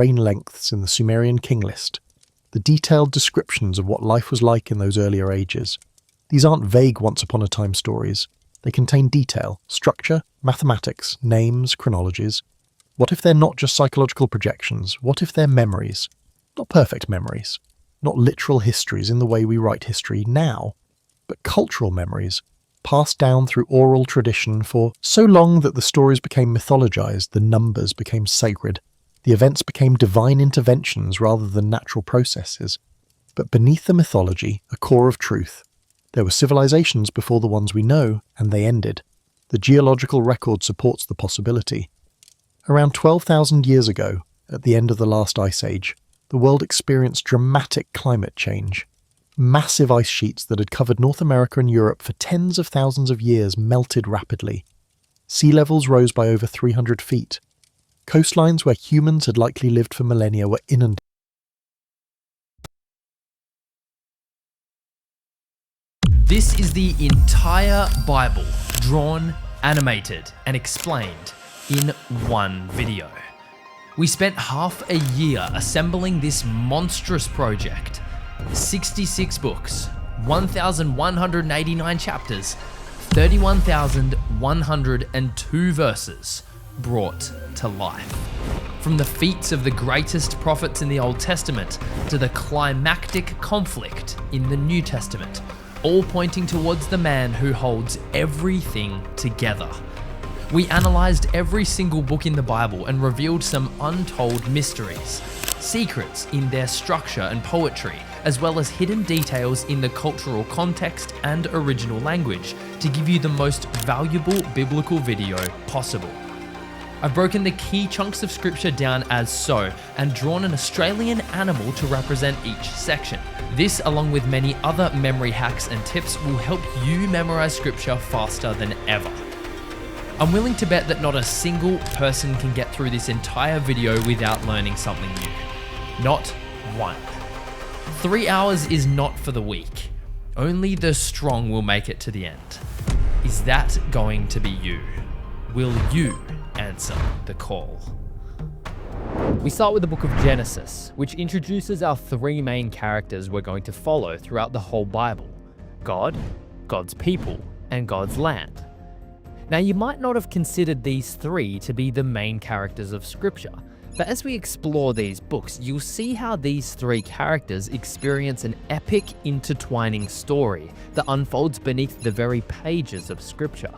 reign lengths in the Sumerian king list, the detailed descriptions of what life was like in those earlier ages. These aren't vague once-upon-a-time stories. They contain detail, structure, mathematics, names, chronologies. What if they're not just psychological projections? What if they're memories? Not perfect memories. Not literal histories in the way we write history now, but cultural memories, passed down through oral tradition for so long that the stories became mythologized, the numbers became sacred, the events became divine interventions rather than natural processes. But beneath the mythology, a core of truth. There were civilizations before the ones we know, and they ended. The geological record supports the possibility. Around 12,000 years ago, at the end of the last ice age, the world experienced dramatic climate change. Massive ice sheets that had covered North America and Europe for tens of thousands of years melted rapidly. Sea levels rose by over 300 feet. Coastlines where humans had likely lived for millennia were inundated. This is the entire Bible, drawn, animated, and explained in one video. We spent half a year assembling this monstrous project. 66 books, 1,189 chapters, 31,102 verses brought to life. From the feats of the greatest prophets in the Old Testament to the climactic conflict in the New Testament, all pointing towards the man who holds everything together. We analysed every single book in the Bible and revealed some untold mysteries, secrets in their structure and poetry, as well as hidden details in the cultural context and original language to give you the most valuable biblical video possible. I've broken the key chunks of scripture down as so, and drawn an Australian animal to represent each section. This, along with many other memory hacks and tips, will help you memorize scripture faster than ever. I'm willing to bet that not a single person can get through this entire video without learning something new. Not one. 3 hours is not for the weak. Only the strong will make it to the end. Is that going to be you? Will you answer the call? We start with the book of Genesis, which introduces our three main characters we're going to follow throughout the whole Bible: God, God's people, and God's land. Now, you might not have considered these three to be the main characters of Scripture, but as we explore these books, you'll see how these three characters experience an epic intertwining story that unfolds beneath the very pages of Scripture.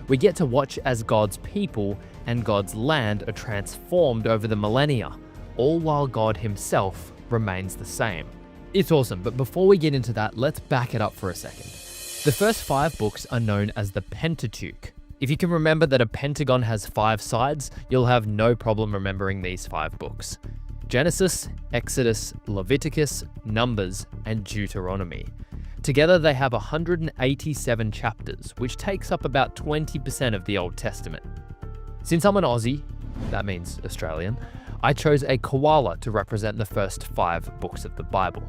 We get to watch as God's people and God's land are transformed over the millennia, all while God himself remains the same. It's awesome, but before we get into that, let's back it up for a second. The first 5 books are known as the Pentateuch. If you can remember that a pentagon has 5 sides, you'll have no problem remembering these 5 books: Genesis, Exodus, Leviticus, Numbers, and Deuteronomy. Together they have 187 chapters, which takes up about 20% of the Old Testament. Since I'm an Aussie, that means Australian, I chose a koala to represent the first 5 books of the Bible.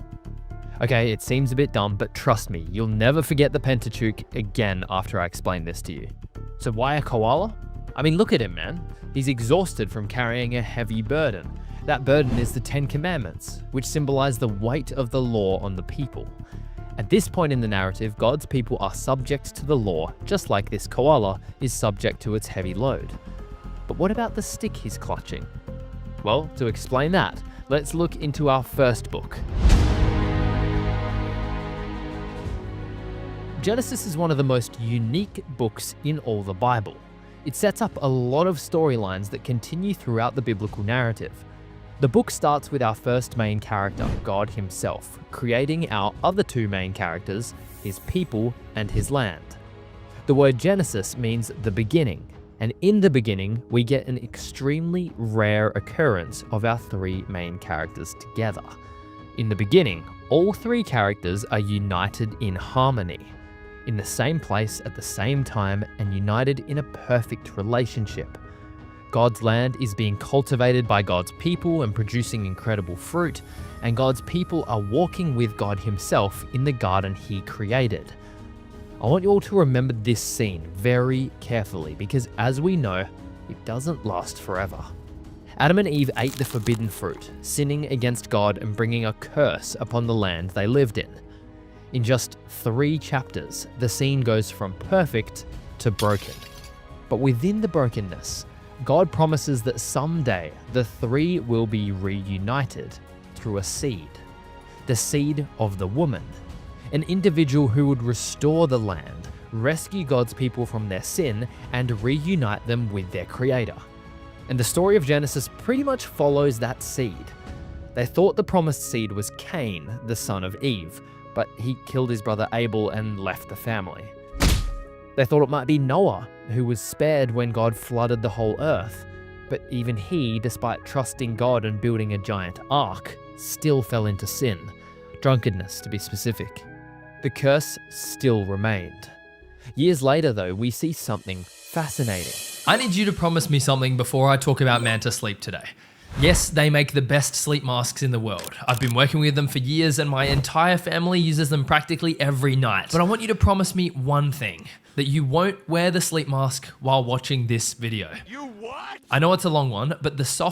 Okay, it seems a bit dumb, but trust me, you'll never forget the Pentateuch again after I explain this to you. So why a koala? I mean, look at him, man. He's exhausted from carrying a heavy burden. That burden is the 10 Commandments, which symbolize the weight of the law on the people. At this point in the narrative, God's people are subject to the law, just like this koala is subject to its heavy load. But what about the stick he's clutching? Well, to explain that, let's look into our first book. Genesis is one of the most unique books in all the Bible. It sets up a lot of storylines that continue throughout the biblical narrative. The book starts with our first main character, God himself, creating our other 2 main characters, his people and his land. The word Genesis means the beginning, and in the beginning we get an extremely rare occurrence of our 3 main characters together. In the beginning, all 3 characters are united in harmony, in the same place at the same time, and united in a perfect relationship. God's land is being cultivated by God's people and producing incredible fruit, and God's people are walking with God himself in the garden he created. I want you all to remember this scene very carefully, because as we know, it doesn't last forever. Adam and Eve ate the forbidden fruit, sinning against God and bringing a curse upon the land they lived in. In just 3 chapters, the scene goes from perfect to broken. But within the brokenness, God promises that someday the 3 will be reunited through a seed. The seed of the woman, an individual who would restore the land, rescue God's people from their sin, and reunite them with their creator. And the story of Genesis pretty much follows that seed. They thought the promised seed was Cain, the son of Eve, but he killed his brother Abel and left the family. They thought it might be Noah, who was spared when God flooded the whole earth, but even he, despite trusting God and building a giant ark, still fell into sin, drunkenness to be specific. The curse still remained. Years later though, we see something fascinating. I need you to promise me something before I talk about Manta Sleep today. Yes, they make the best sleep masks in the world. I've been working with them for years and my entire family uses them practically every night. But I want you to promise me one thing, that you won't wear the sleep mask while watching this video. You what? I know it's a long one, but the soft